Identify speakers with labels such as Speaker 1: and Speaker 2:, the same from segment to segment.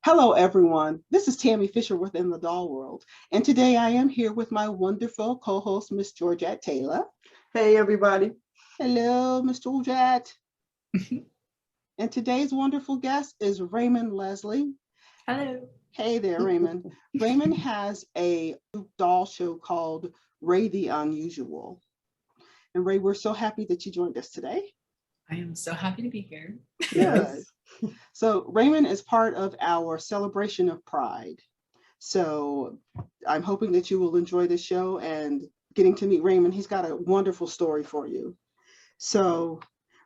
Speaker 1: Hello, everyone. This is Tammy Fisher within the Doll World. And today I am here with my wonderful co-host, Miss Georgette Taylor.
Speaker 2: Hey, everybody.
Speaker 1: Hello, Miss Georgette. And today's wonderful guest is Raymond Leslie.
Speaker 3: Hello.
Speaker 1: Hey there, Raymond. Raymond has a doll show called RayTheUnusual. And Ray, we're so happy that you joined us today.
Speaker 3: I am so happy to be here.
Speaker 1: Yes. So Raymond is part of our celebration of Pride. So I'm hoping that you will enjoy this show and getting to meet Raymond. He's got a wonderful story for you. So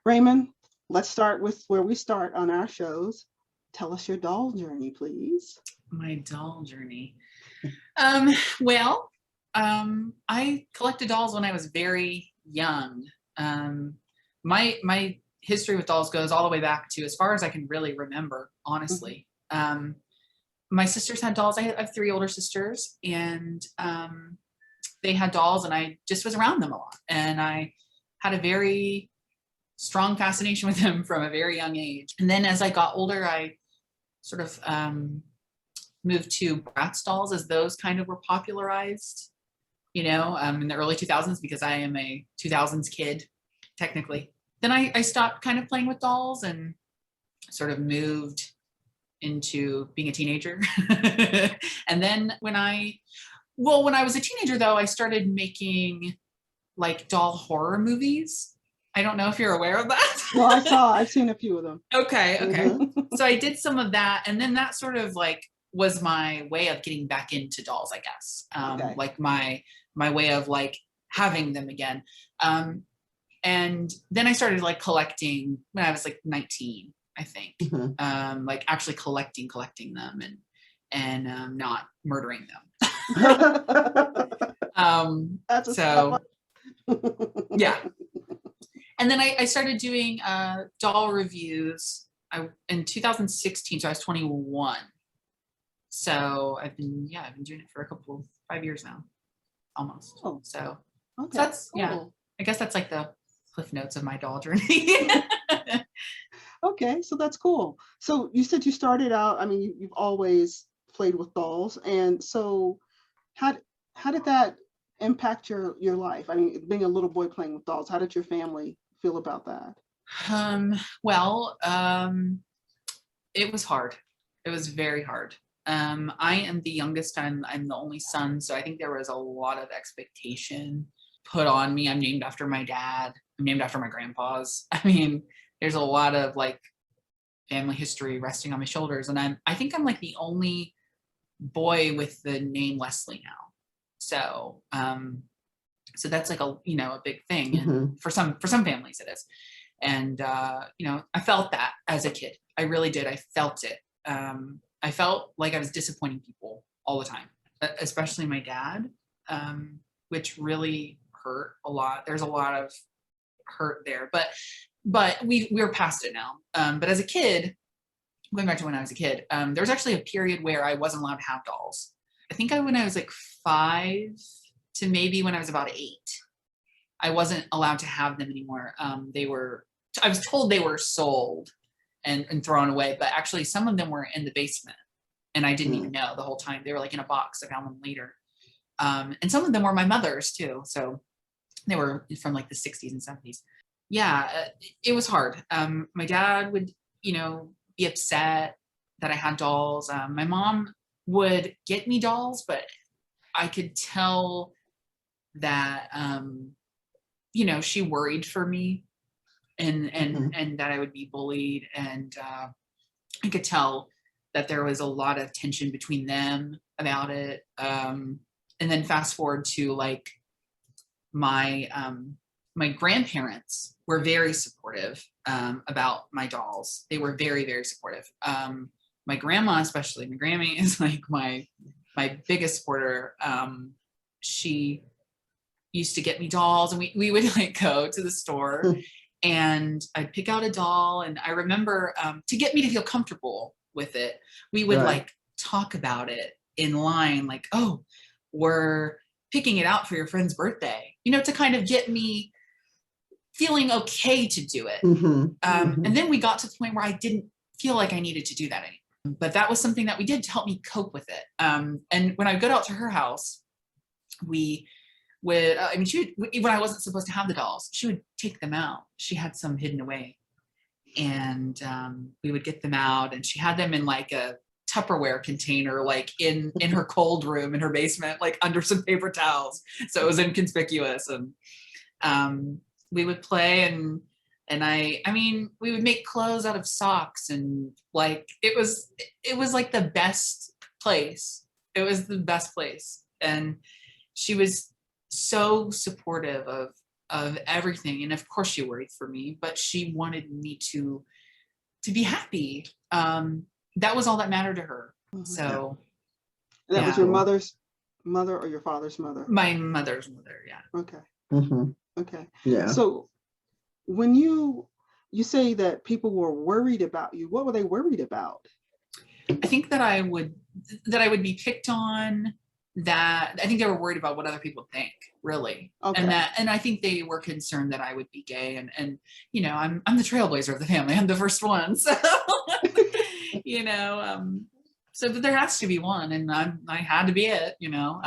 Speaker 1: Raymond, let's start with where we start on our shows. Tell us your doll journey, please.
Speaker 3: My doll journey. I collected dolls when I was very young. My history with dolls goes all the way back to as far as I can really remember, honestly. My sisters had dolls. I have three older sisters, and they had dolls, and I just was around them a lot. And I had a very strong fascination with them from a very young age. And then as I got older, I sort of moved to Bratz dolls as those kind of were popularized, in the early 2000s, because I am a 2000s kid, technically. Then I stopped kind of playing with dolls and sort of moved into being a teenager. And then when I was a teenager, though, I started making like doll horror movies. I don't know if you're aware of that.
Speaker 1: Well, I've seen a few of them.
Speaker 3: Okay. So I did some of that. And then that sort of like was my way of getting back into dolls, I guess. Like my way of like having them again. And then I started like collecting when I was like 19, I think. Like actually collecting them and not murdering them.
Speaker 1: That's
Speaker 3: yeah. And then I started doing doll reviews in 2016, so I was 21. So I've been doing it for 5 years now, almost.
Speaker 1: Oh.
Speaker 3: So
Speaker 1: that's cool.
Speaker 3: Yeah, I guess that's like the cliff notes of my doll journey.
Speaker 1: Okay, so that's cool. So you said you started out, you've always played with dolls. And so how did that impact your life? Being a little boy playing with dolls, how did your family feel about that?
Speaker 3: It was hard. It was very hard. I am the youngest. I'm the only son. So I think there was a lot of expectation put on me. I'm named after my dad. I'm named after my grandpas. There's a lot of like family history resting on my shoulders. And I think I'm like the only boy with the name Leslie now. So, so that's like a big thing. And for some families it is. And, I felt that as a kid. I really did. I felt it. I felt like I was disappointing people all the time, especially my dad, which really hurt a lot. There's a lot of hurt there, but we're past it now. But as a kid, going back to when I was a kid, there was actually a period where I wasn't allowed to have dolls. I think when I was like 5 to maybe when I was about 8, I wasn't allowed to have them anymore. I was told they were sold and thrown away, but actually some of them were in the basement and I didn't even know the whole time. They were like in a box. I found them later. And some of them were my mother's too. So they were from like the 60s and 70s. Yeah, it was hard. My dad would, be upset that I had dolls. My mom would get me dolls, but I could tell that, she worried for me and that I would be bullied. And I could tell that there was a lot of tension between them about it. And then fast forward to like my grandparents were very supportive about my dolls. They were very, very supportive. My grandma, especially, my Grammy is like my biggest supporter. She used to get me dolls and we would like go to the store and I'd pick out a doll. And I remember to get me to feel comfortable with it, we would like talk about it in line, like, oh, we're picking it out for your friend's birthday, to kind of get me feeling okay to do it. And then we got to the point where I didn't feel like I needed to do that anymore. But that was something that we did to help me cope with it. And when I go out to her house, we would, she would, when I wasn't supposed to have the dolls, she would take them out. She had some hidden away, and we would get them out, and she had them in like a Tupperware container, like in her cold room in her basement, like under some paper towels. So it was inconspicuous. And we would play, and we would make clothes out of socks, and like, it was like the best place. It was the best place. And she was so supportive of everything. And of course she worried for me, but she wanted me to be happy. That was all that mattered to her. So
Speaker 1: and that was your mother's mother or your father's mother?
Speaker 3: My mother's mother. Yeah.
Speaker 1: Okay. Okay.
Speaker 2: Yeah.
Speaker 1: So when you say that people were worried about you, what were they worried about?
Speaker 3: I think that I would be picked on, that I think they were worried about what other people think, really.
Speaker 1: Okay.
Speaker 3: And I think they were concerned that I would be gay, and you know, I'm the trailblazer of the family. I'm the first one. So you know, so there has to be one, and I had to be it, you know.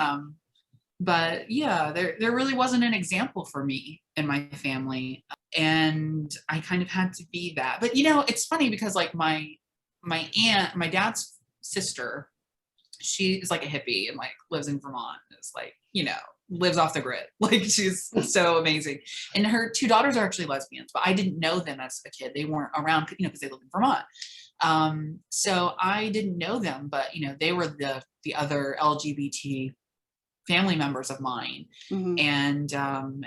Speaker 3: But yeah, there really wasn't an example for me in my family, and I kind of had to be that. But you know, it's funny because like my aunt, my dad's sister, she is like a hippie and like lives in Vermont. It's like, you know, lives off the grid. Like, she's so amazing. And her two daughters are actually lesbians, but I didn't know them as a kid. They weren't around, you know, because they live in Vermont. So I didn't know them, but you know, they were the other LGBT family members of mine.
Speaker 1: Mm-hmm.
Speaker 3: And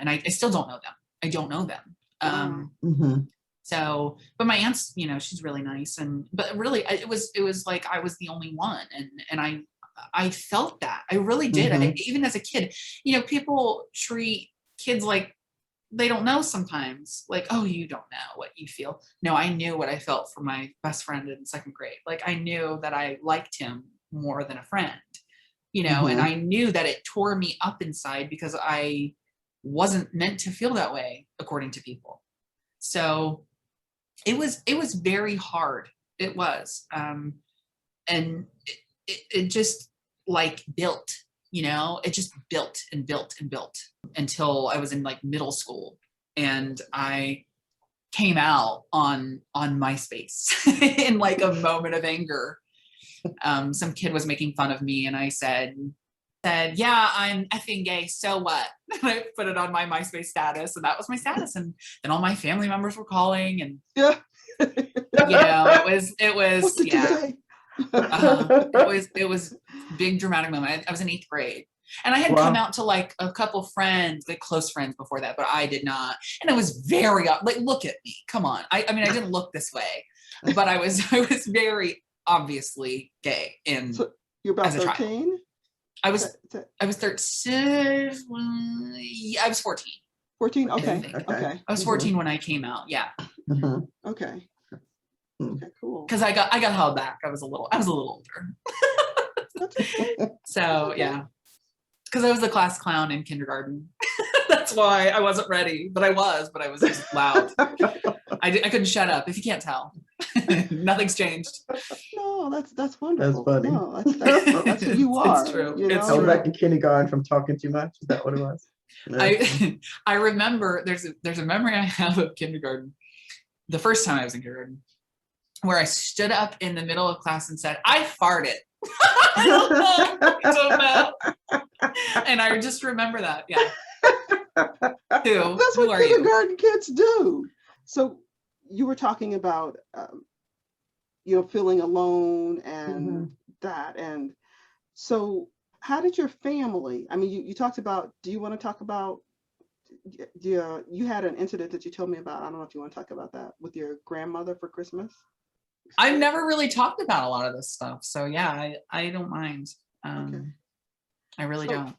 Speaker 3: I still don't know them. I don't know them. So, but my aunt's, you know, she's really nice, but really it was like I was the only one, and I felt that. I really did. Even as a kid, you know, people treat kids like they don't know sometimes, like, oh, you don't know what you feel. No, I knew what I felt for my best friend in second grade. Like, I knew that I liked him more than a friend, you know, and I knew that it tore me up inside because I wasn't meant to feel that way according to people. So it was very hard. It was, and it just like built, you know, it just built and built and built until I was in like middle school, and I came out on MySpace in like a moment of anger. Some kid was making fun of me, and I said, yeah, I'm effing gay, so what? And I put it on my MySpace status, and that was my status. And then all my family members were calling, and
Speaker 1: yeah,
Speaker 3: you know, it was
Speaker 1: what did you say?
Speaker 3: It was big dramatic moment. I was in 8th grade, and I had come out to like a couple friends, like close friends before that, but I did not. And it was very like, look at me, come on. I mean, I didn't look this way, but I was very obviously gay. And
Speaker 1: so you're about 13?
Speaker 3: I was 13. I was 14.
Speaker 1: 14. Okay.
Speaker 3: I was 14 when I came out. Yeah.
Speaker 1: Okay. Okay. Cool.
Speaker 3: Because I got held back. I was a little older. So yeah, because I was the class clown in kindergarten. That's why I wasn't ready, but I was just loud. I couldn't shut up. If you can't tell, nothing's changed.
Speaker 1: No, that's wonderful.
Speaker 2: That's funny.
Speaker 1: No, that's who you are.
Speaker 3: It's true.
Speaker 1: You know?
Speaker 3: It's
Speaker 2: I was
Speaker 3: true.
Speaker 2: back in kindergarten from talking too much. Is that what it was?
Speaker 3: I remember there's a memory I have of kindergarten. The first time I was in kindergarten, where I stood up in the middle of class and said, "I farted." I don't know. And I just remember that. Yeah.
Speaker 1: That's
Speaker 3: Who
Speaker 1: what
Speaker 3: are you?
Speaker 1: kindergarten kids do. So you were talking about, you know, feeling alone and that. And so how did your family, I mean, you talked about, do you want to talk about, you had an incident that you told me about. I don't know if you want to talk about that with your grandmother for Christmas.
Speaker 3: I've never really talked about a lot of this stuff. So yeah, I don't mind.
Speaker 1: Okay.
Speaker 3: I really don't.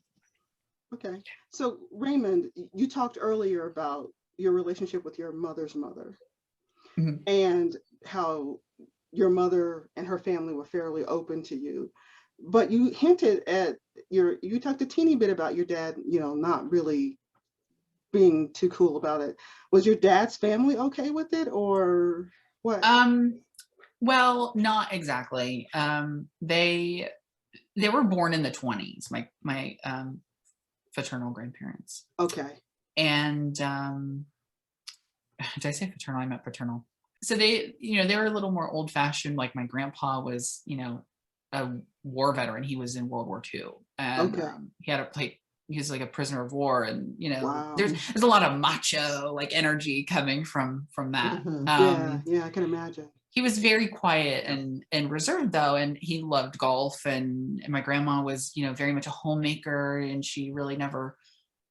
Speaker 1: Okay. So Raymond, you talked earlier about your relationship with your mother's mother and how your mother and her family were fairly open to you. But you hinted at you talked a teeny bit about your dad, you know, not really being too cool about it. Was your dad's family okay with it, or what?
Speaker 3: Well, not exactly. They were born in the 20s, my fraternal grandparents.
Speaker 1: Okay.
Speaker 3: And did I say fraternal? I meant paternal. So they, they were a little more old fashioned. Like my grandpa was, a war veteran. He was in World War II, and
Speaker 1: Okay.
Speaker 3: he had he was like a prisoner of war, and
Speaker 1: Wow.
Speaker 3: there's a lot of macho like energy coming from that.
Speaker 1: Yeah, I can imagine.
Speaker 3: He was very quiet and reserved though, and he loved golf, and my grandma was very much a homemaker, and she really never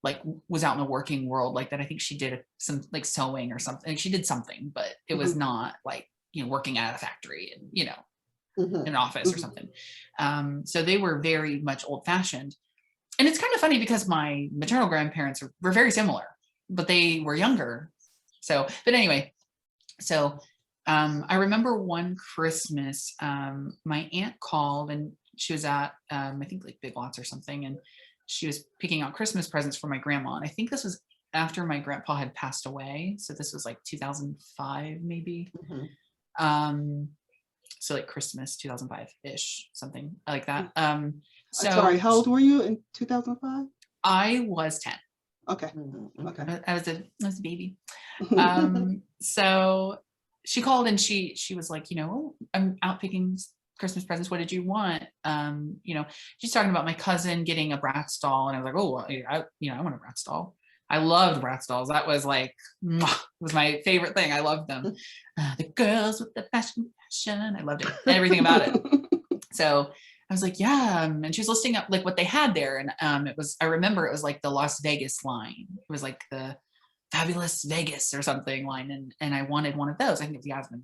Speaker 3: like was out in the working world like that. I think she did some like sewing or something. Like, she did something, but it was not like working at a factory and in an office or something. So they were very much old fashioned, and it's kind of funny because my maternal grandparents were very similar, but they were younger. So, but anyway, so I remember one Christmas, my aunt called, and she was at I think like Big Lots or something, and she was picking out Christmas presents for my grandma. And I think this was after my grandpa had passed away. So this was like 2005, maybe. So like Christmas 2005-ish, something like that. So
Speaker 1: sorry, how old were you in 2005?
Speaker 3: I was 10.
Speaker 1: Okay. Okay.
Speaker 3: I was a baby. So she called, and she was like, I'm out picking Christmas presents. What did you want? She's talking about my cousin getting a Bratz doll, and I was like, oh, I want a Bratz doll. I loved Bratz dolls. That was like, was my favorite thing. I loved them. The girls with the fashion. I loved it. Everything about it. So I was like, yeah. And she was listing up like what they had there. And I remember it was like the Las Vegas line. It was like the Fabulous Vegas or something line. And I wanted one of those. I think it was Yasmin.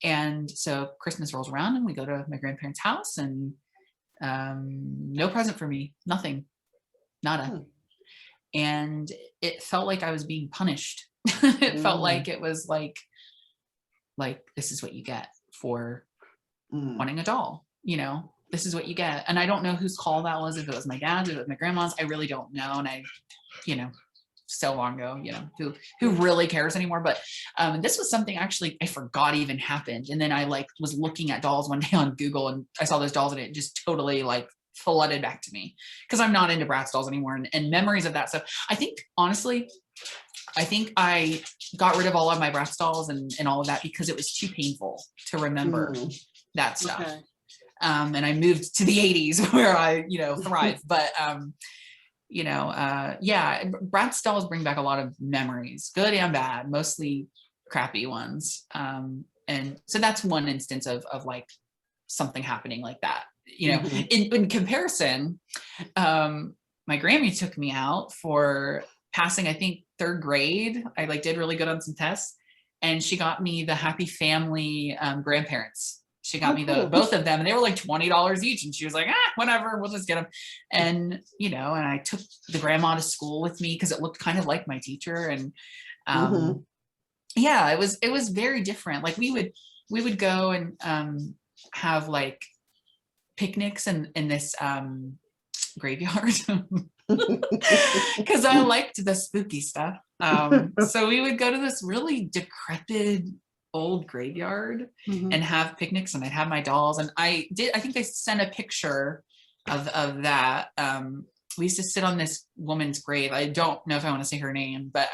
Speaker 3: And so Christmas rolls around, and we go to my grandparents' house, and no present for me, nothing, nada. And it felt like I was being punished. It felt like it was like this is what you get for wanting a doll. This is what you get. And I don't know whose call that was, if it was my dad's, if it was my grandma's. I really don't know. And I, so long ago, who really cares anymore. But this was something actually I forgot even happened. And then I like was looking at dolls one day on Google, and I saw those dolls, and it just totally like flooded back to me, because I'm not into Bratz dolls anymore, and memories of that stuff. I think honestly, I got rid of all of my Bratz dolls and all of that because it was too painful to remember that stuff. Okay. And I moved to the 80s where I, thrive. But yeah, Bratz dolls bring back a lot of memories, good and bad, mostly crappy ones. And so that's one instance of like something happening like that. In comparison, my Grammy took me out for passing, I think, 3rd grade. I like did really good on some tests, and she got me the Happy Family grandparents. She got me both of them, and they were like $20 each. And she was like, whatever, we'll just get them. And, and I took the grandma to school with me because it looked kind of like my teacher. And yeah, it was very different. Like we would go and have like picnics in this graveyard because I liked the spooky stuff. So we would go to this really decrepit old graveyard and have picnics, and I'd have my dolls, and I think I sent a picture of that. We used to sit on this woman's grave. I don't know if I want to say her name, but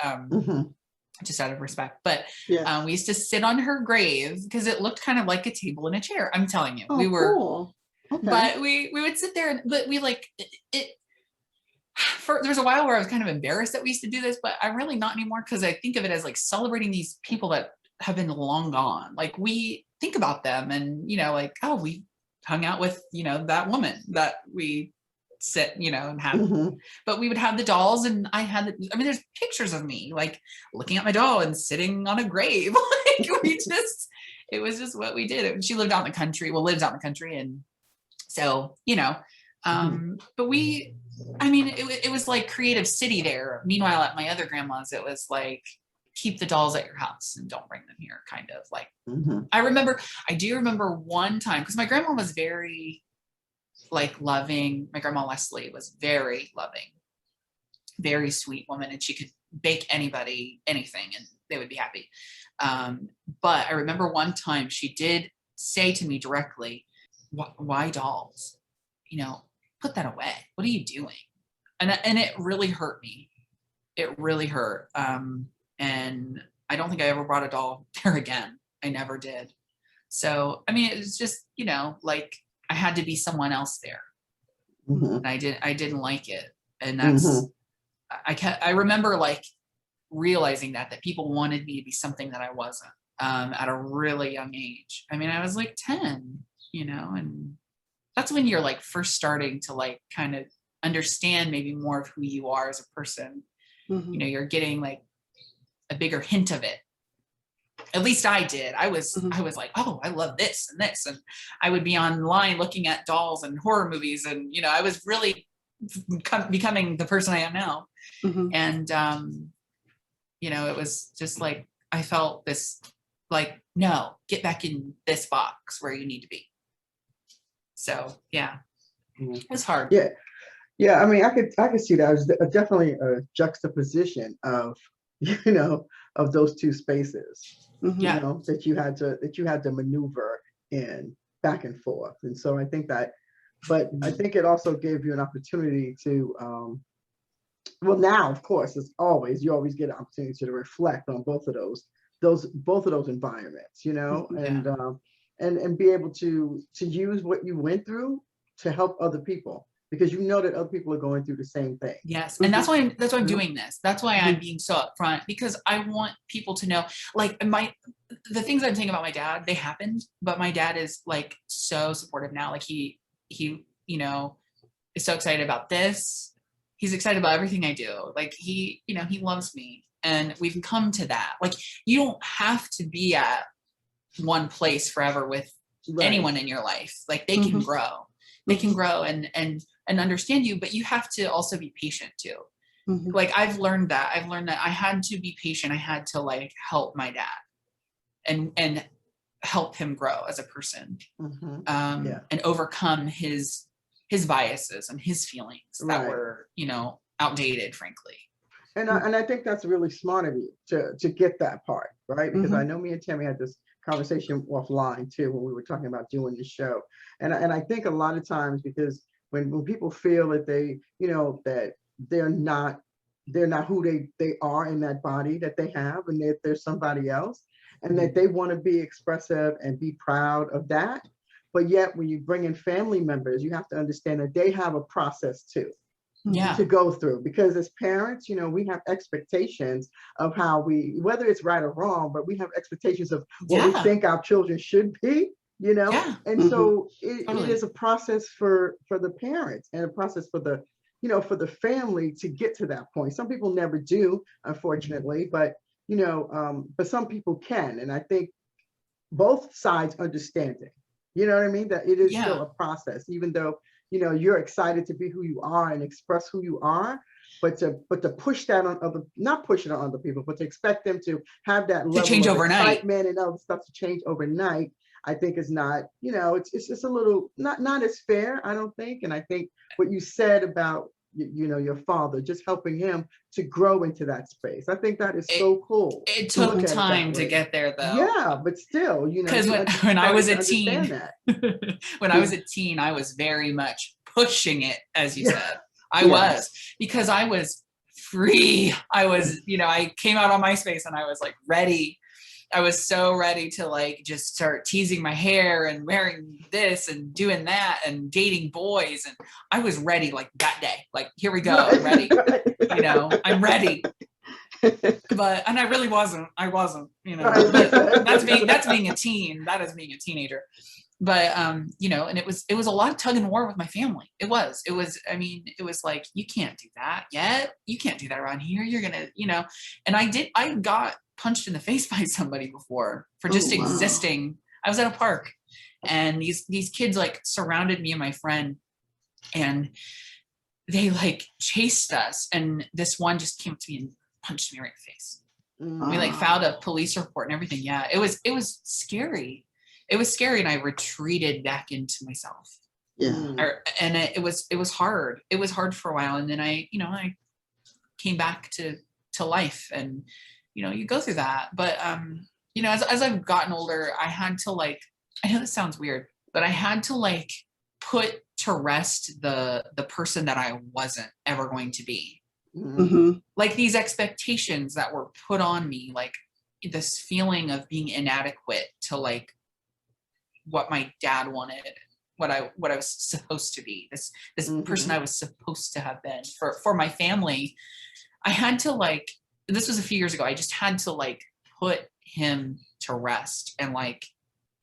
Speaker 3: just out of respect, but we used to sit on her grave because it looked kind of like a table and a chair. I'm telling you, we were cool. Okay. But we would sit there, but we like it. There was a while where I was kind of embarrassed that we used to do this, but I'm really not anymore, because I think of it as like celebrating these people that have been long gone. Like we think about them, and like, oh, we hung out with that woman that we sit and have. But we would have the dolls, and there's pictures of me like looking at my doll and sitting on a grave. Like it was just what we did. She lived out in the country, lives out in the country, and so but it was like Creative City there. Meanwhile, at my other grandma's, it was like, keep the dolls at your house and don't bring them here, kind of like. I do remember one time, because my grandma was very like loving. My grandma Leslie was very loving, very sweet woman, and she could bake anybody anything and they would be happy. But I remember one time she did say to me directly, why dolls? You know, put that away. What are you doing? And it really hurt me. It really hurt. And I don't think I ever brought a doll there again. I never did. So, I mean, it was just, you know, like I had to be someone else there.
Speaker 2: Mhm.
Speaker 3: And I didn't like it. And that's, I remember like realizing that people wanted me to be something that I wasn't, at a really young age. I mean, I was like 10, you know, and that's when you're like first starting to like kind of understand maybe more of who you are as a person. You know, you're getting like a bigger hint of it. At least I did. I was like, oh, I love this and this. And I would be online looking at dolls and horror movies. And, you know, I was really becoming the person I am now. And, you know, it was just like, I felt this like, no, get back in this box where you need to be. So, yeah, it was hard.
Speaker 2: Yeah. Yeah, I mean, I could see that. It was definitely a juxtaposition of, you know, of those two spaces, you know, that you had to maneuver in back and forth. And so I think that, but I think it also gave you an opportunity to, well, now, of course, as always, you always get an opportunity to reflect on both of those environments, you know, and be able to use what you went through to help other people, because you know that other people are going through the same thing.
Speaker 3: Yes. And that's why I'm doing this. That's why I'm being so upfront, because I want people to know, like, the things I'm saying about my dad, they happened, but my dad is like so supportive now. Like he, you know, is so excited about this. He's excited about everything I do. Like he, you know, he loves me, and we've come to that. Like, you don't have to be at one place forever with anyone in your life. Like they can grow. They can grow and understand you, but you have to also be patient too. Like I've learned that I had to be patient. I had to like help my dad and help him grow as a person, and overcome his biases and his feelings that were, you know, outdated, frankly.
Speaker 2: And I think that's really smart of you to get that part, right? Because I know me and Tammy had this conversation offline too when we were talking about doing the show. And I think a lot of times, because when people feel that they, you know, that they're not who they are in that body that they have, and that there's somebody else, and that they want to be expressive and be proud of that. But yet when you bring in family members, you have to understand that they have a process too. To go through, because as parents, you know, we have expectations of how whether it's right or wrong, but we have expectations of what we think our children should be, you know. And so it is a process for the parents, and a process for the, you know, for the family to get to that point. Some people never do, unfortunately, but you know, but some people can. And I think both sides understanding, you know what I mean, that it is still a process, even though, you know, you're excited to be who you are and express who you are, but to push that on not push it on other people, but to expect them to have that level
Speaker 3: change
Speaker 2: of
Speaker 3: overnight.
Speaker 2: excitement and other stuff to change overnight, I think is not, you know, it's just a little not as fair, I don't think. And I think what you said about, you know, your father, just helping him to grow into that space, I think that is so cool.
Speaker 3: It took time to get there though.
Speaker 2: Yeah, but still, you know,
Speaker 3: because when I was a teen, when I was a teen, I was very much pushing it, as you said. I was, because I was free. I was, you know, I came out on MySpace and I was like ready. I was so ready to like just start teasing my hair and wearing this and doing that and dating boys. And I was ready like that day. Like, here we go. I'm ready. You know, I'm ready. And I really wasn't. I wasn't, you know, but that's being a teen. That is being a teenager. But you know, and it was a lot of tug and war with my family. It was, I mean, it was like, you can't do that yet. You can't do that around here. You're gonna, you know, and I got punched in the face by somebody before for just existing. I was at a park, and these kids like surrounded me and my friend, and they like chased us, and this one just came up to me and punched me right in the face. We like filed a police report and everything. Yeah, it was scary. It was scary, and I retreated back into myself. And it was hard. It was hard for a while, and then I came back to life, and you know, you go through that. But you know, as I've gotten older, I had to like I know this sounds weird, but I had to like put to rest the person that I wasn't ever going to be.
Speaker 1: Mm-hmm.
Speaker 3: Like these expectations that were put on me, like this feeling of being inadequate to like what my dad wanted, what I was supposed to be, this person I was supposed to have been for my family. I had to like, this was a few years ago, I just had to like put him to rest. And like,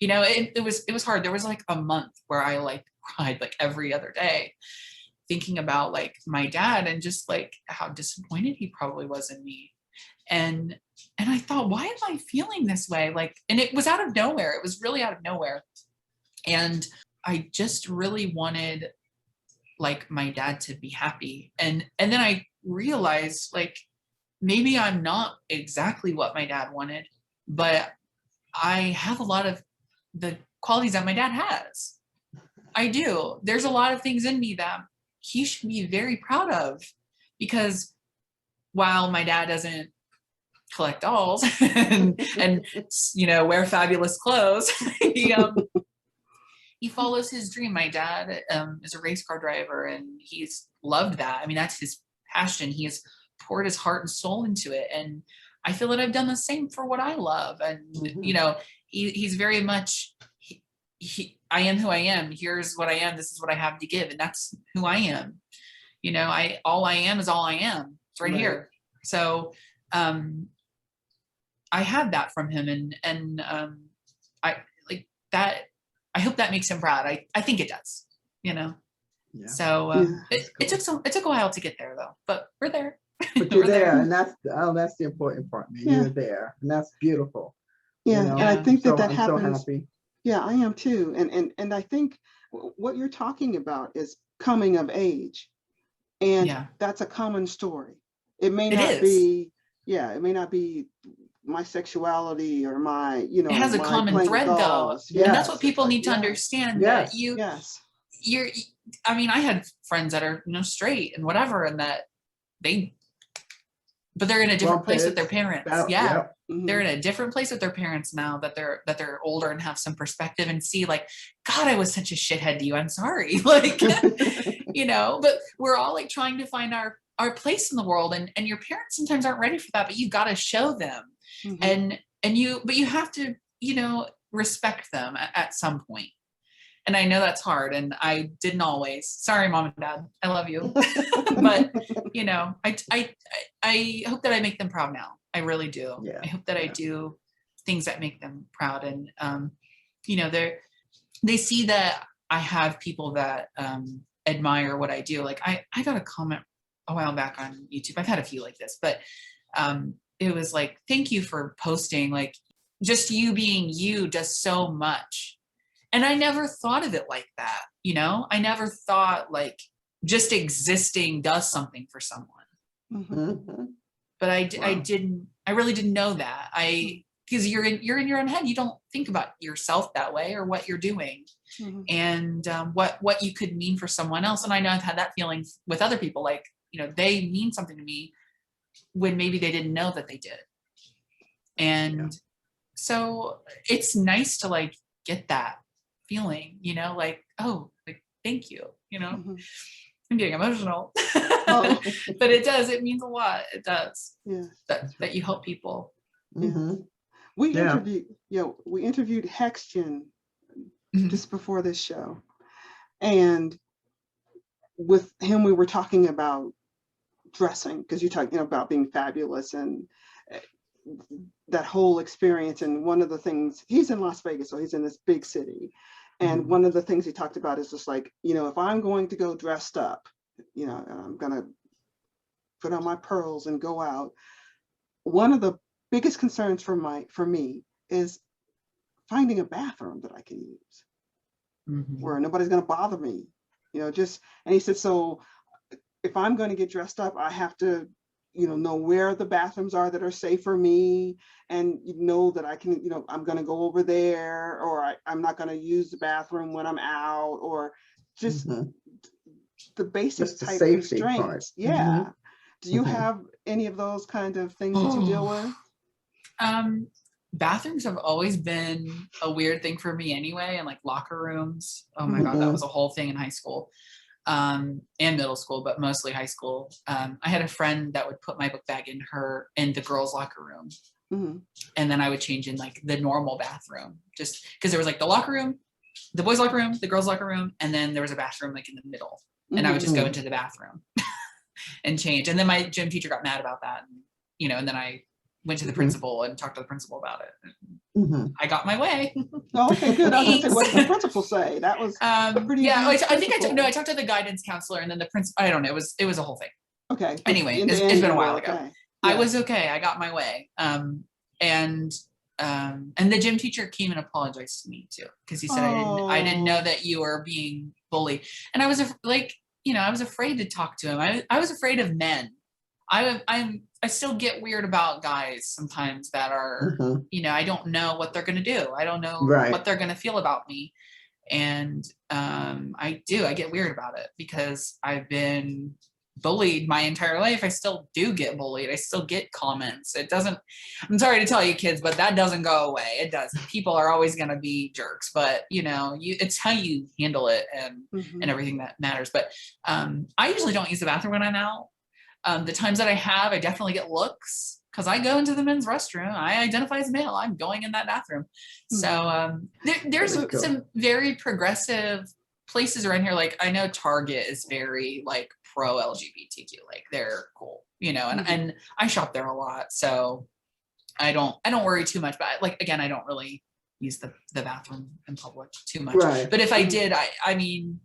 Speaker 3: you know, it was hard. There was like a month where I like cried like every other day thinking about like my dad and just like how disappointed he probably was in me. And I thought, why am I feeling this way? Like, and it was out of nowhere. It was really out of nowhere. And I just really wanted like my dad to be happy. And then I realized like, maybe I'm not exactly what my dad wanted, but I have a lot of the qualities that my dad has. I do. There's a lot of things in me that he should be very proud of, because while my dad doesn't collect dolls and you know, wear fabulous clothes, he follows his dream. My dad is a race car driver, and he's loved that. I mean, that's his passion. He has poured his heart and soul into it, and I feel that I've done the same for what I love. And you know, he's very much I am who I am. Here's what I am. This is what I have to give, and that's who I am. You know, all I am is all I am. It's right here. So I had that from him, and I like that. I hope that makes him proud. I think it does. You know. Yeah. So it took a while to get there though, but we're there.
Speaker 2: But you're there, and that's the important part, man. You're there, and that's beautiful.
Speaker 1: Yeah,
Speaker 2: you know?
Speaker 1: And I think that
Speaker 2: I'm
Speaker 1: happens.
Speaker 2: So happy.
Speaker 1: Yeah, I am too. And I think what you're talking about is coming of age, and that's a common story. It may not be. Yeah, it may not be my sexuality or my, you know,
Speaker 3: it has a common thread though.
Speaker 1: Yes.
Speaker 3: And that's what people need to understand. That you're, I mean, I had friends that are, you know, straight and whatever, and that but they're in a different place with their parents. They're in a different place with their parents now that they're older and have some perspective and see like, God, I was such a shithead to you. I'm sorry. Like, you know, but we're all like trying to find our place in the world, and your parents sometimes aren't ready for that, but you got to show them. And you have to, you know, respect them at some point. And I know that's hard, and I didn't always. Sorry, Mom and Dad, I love you. But, you know, I hope that I make them proud now. I really do. Yeah. I hope that I do things that make them proud. And, you know, they see that I have people that admire what I do. Like I got a comment a while back on YouTube. I've had a few like this, but it was like, thank you for posting. Like, just you being you does so much. And I never thought of it like that. You know, I never thought like just existing does something for someone. But I really didn't know that. Because you're in your own head. You don't think about yourself that way or what you're doing and what you could mean for someone else. And I know I've had that feeling with other people, like, you know, they mean something to me when maybe they didn't know that they did. And so it's nice to like get that feeling, you know, like, oh, like, thank you, you know. I'm getting emotional. But it means a lot. It does. That you help people.
Speaker 1: We interviewed Hexgen just before this show, and with him we were talking about dressing, because you're talking about being fabulous and that whole experience. And one of the things, he's in Las Vegas, so he's in this big city, and one of the things he talked about is just like, you know, if I'm going to go dressed up, you know, and I'm gonna put on my pearls and go out, one of the biggest concerns for me is finding a bathroom that I can use where nobody's going to bother me, you know. Just, and he said, so if I'm going to get dressed up, I have to, you know where the bathrooms are that are safe for me, and you know that I can, you know, I'm going to go over there, or I'm not going to use the bathroom when I'm out, or just the basic
Speaker 2: just the
Speaker 1: type
Speaker 2: safety
Speaker 1: constraints.
Speaker 2: Part.
Speaker 1: Do you have any of those kind of things that you deal with?
Speaker 3: bathrooms have always been a weird thing for me anyway, and like locker rooms. Oh my God, that was a whole thing in high school and middle school, but mostly high school. I had a friend that would put my book bag in the girls' locker room. And then I would change in like the normal bathroom, just because there was like the locker room, the boys' locker room, the girls' locker room, and then there was a bathroom like in the middle. And I would just go into the bathroom and change. And then my gym teacher got mad about that, and, and then I went to the principal and talked to the principal about it. I got my way.
Speaker 1: Oh, okay, good. I was going to say, what did the principal say? That was pretty.
Speaker 3: Yeah, I think I talked to the guidance counselor, and then the principal. I don't know. It was a whole thing.
Speaker 1: Okay.
Speaker 3: Anyway, it's been a while ago. Yeah. I was okay. I got my way. And the gym teacher came and apologized to me too, because he said I didn't know that you were being bullied, and I was I was afraid to talk to him. I was afraid of men. I still get weird about guys sometimes that are I don't know what they're gonna do. I don't know what they're gonna feel about me, and I get weird about it because I've been bullied my entire life. I still do get bullied. I still get comments. I'm sorry to tell you kids, but that doesn't go away. It doesn't. People are always going to be jerks, but it's how you handle it and everything that matters. But I usually don't use the bathroom when I'm out. The times that I have, I definitely get looks because I go into the men's restroom. I identify as male. I'm going in that bathroom. So there's some very progressive places around here. Like I know Target is very like pro LGBTQ, like they're cool, and I shop there a lot, so I don't worry too much. But like again, I don't really use the bathroom in public too much. But if I did, I mean,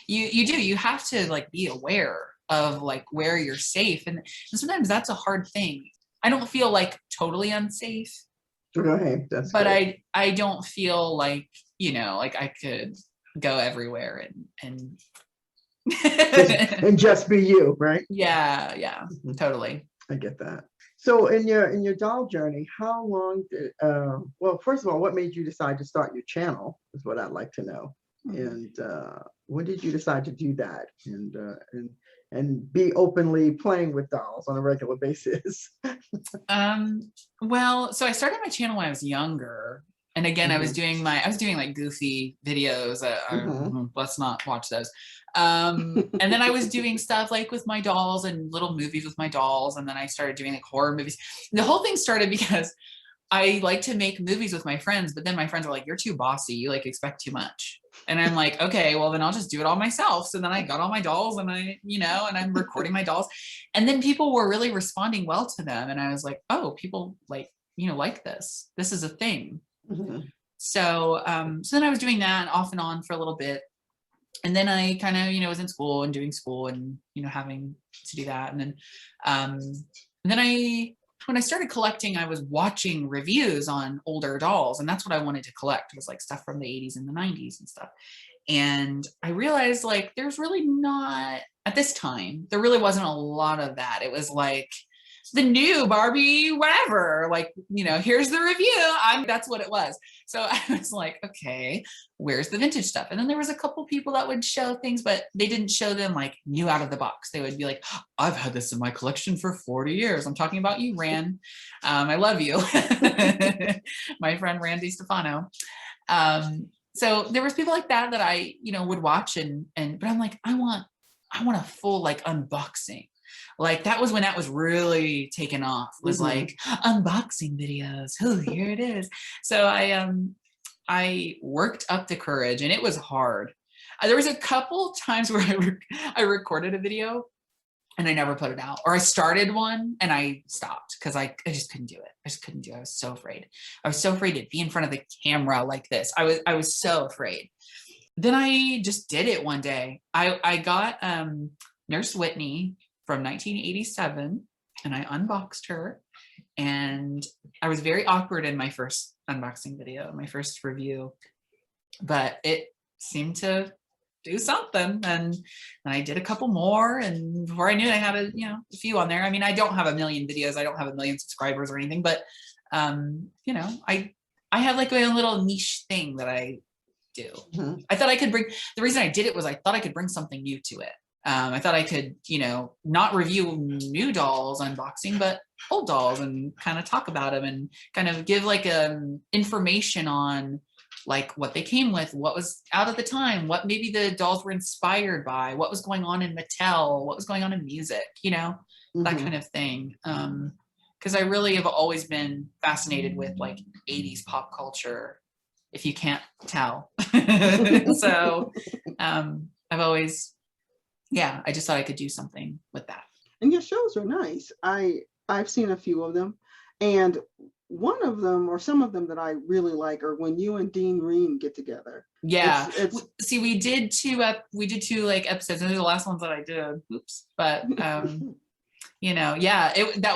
Speaker 3: you have to like be aware of like where you're safe, and sometimes that's a hard thing. I don't feel like totally unsafe.
Speaker 2: Right, that's
Speaker 3: but
Speaker 2: great.
Speaker 3: I don't feel like like I could go everywhere and
Speaker 2: and just be you, right?
Speaker 3: Yeah, totally.
Speaker 2: I get that. So in your doll journey, how long did well, first of all, what made you decide to start your channel is what I'd like to know. And when did you decide to do that and be openly playing with dolls on a regular basis?
Speaker 3: Well, so I started my channel when I was younger. And again, I was doing like goofy videos. Let's not watch those. And then I was doing stuff like with my dolls and little movies with my dolls. And then I started doing like horror movies. The whole thing started because I like to make movies with my friends, but then my friends are like, you're too bossy. You like expect too much. And I'm like, okay, well then I'll just do it all myself. So then I got all my dolls and and I'm recording my dolls. And then people were really responding well to them. And I was like, oh, people like this. This is a thing. So then I was doing that off and on for a little bit, and then I kind of was in school and doing school and having to do that, and then when I started collecting, I was watching reviews on older dolls, and that's what I wanted to collect, was like stuff from the 80s and the 90s and stuff. And I realized like there's really not, at this time, there really wasn't a lot of that. It was like the new Barbie, whatever, like, here's the review. That's what it was. So I was like, okay, where's the vintage stuff? And then there was a couple people that would show things, but they didn't show them like new out of the box. They would be like, I've had this in my collection for 40 years. I'm talking about you, Rand. I love you. My friend, Randy Stefano. So there was people like that I, would watch but I'm like, I want a full like unboxing. Like that was when that was really taken off, was like unboxing videos. Oh, here it is. So I worked up the courage, and it was hard. There was a couple times where I recorded a video and I never put it out, or I started one and I stopped because I just couldn't do it. I was so afraid. I was so afraid to be in front of the camera like this. I was so afraid. Then I just did it one day. I got Nurse Whitney from 1987, and I unboxed her, and I was very awkward in my first unboxing video, my first review, but it seemed to do something, and I did a couple more, and before I knew it, I had a few on there. I mean, I don't have a million videos, I don't have a million subscribers or anything, but I have like a little niche thing that I do. I thought I could bring, the reason I did it was I thought I could bring something new to it. I thought I could, not review new dolls unboxing, but old dolls and kind of talk about them and kind of give like information on like what they came with, what was out at the time, what maybe the dolls were inspired by, what was going on in Mattel, what was going on in music, that kind of thing. Because I really have always been fascinated with like 80s pop culture, if you can't tell. So I've always, I just thought I could do something with that.
Speaker 1: And your shows are nice. I've seen a few of them, and one of them or some of them that I really like are when you and Dean Reen get together.
Speaker 3: Yeah. See, we did two like episodes, and they're the last ones that I did. Oops. But that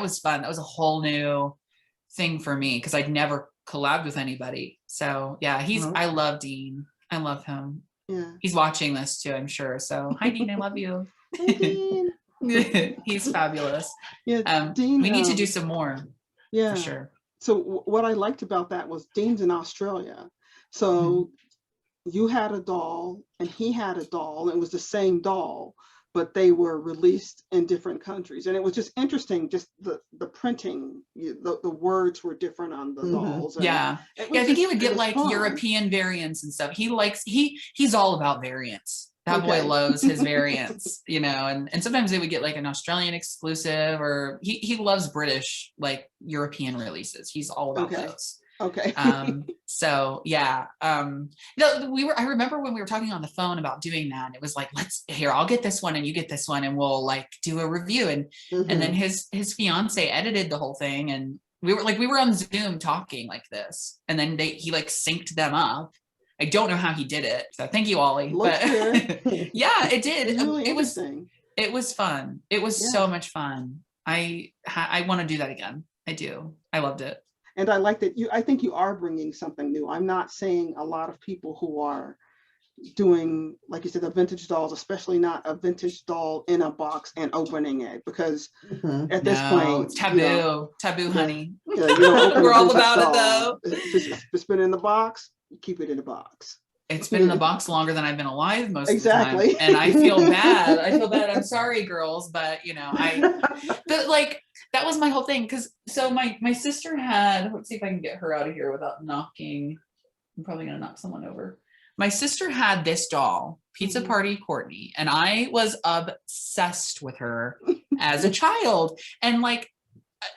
Speaker 3: was fun. That was a whole new thing for me because I'd never collabed with anybody. So yeah, I love Dean. I love him.
Speaker 1: Yeah.
Speaker 3: He's watching this too, I'm sure. So hi Dean, I love you.
Speaker 1: Hey, Dean.
Speaker 3: He's fabulous.
Speaker 1: Yeah. Dean,
Speaker 3: we need to do some more. Yeah. For sure.
Speaker 1: So what I liked about that was Dean's in Australia. So you had a doll and he had a doll. It was the same doll, but they were released in different countries. And it was just interesting, just the printing, the words were different on the dolls. And
Speaker 3: I think he would get like fun. European variants and stuff. He's all about variants. That boy loves his variants, and sometimes they would get like an Australian exclusive, or he loves British, like European releases. He's all about those.
Speaker 1: Okay.
Speaker 3: So yeah. I remember when we were talking on the phone about doing that, and it was like, I'll get this one and you get this one and we'll like do a review. And then his fiance edited the whole thing, and we were on Zoom talking like this, and then he like synced them up. I don't know how he did it. So thank you, Ollie. But yeah, it did.
Speaker 1: It's really interesting.
Speaker 3: It was fun. It was so much fun. I want to do that again. I do. I loved it.
Speaker 1: And I like that I think you are bringing something new. I'm not seeing a lot of people who are doing, like you said, the vintage dolls, especially not a vintage doll in a box and opening it, because at this point,
Speaker 3: it's taboo, honey.
Speaker 1: We're
Speaker 3: all about it though.
Speaker 1: It's been in the box. Keep it in the box.
Speaker 3: It's been in the box longer than I've been alive most of the
Speaker 1: time.
Speaker 3: And I feel bad. I'm sorry, girls, but that was my whole thing. So my sister had, let's see if I can get her out of here without knocking. I'm probably gonna knock someone over. My sister had this doll, Pizza Party Courtney, and I was obsessed with her as a child. And like,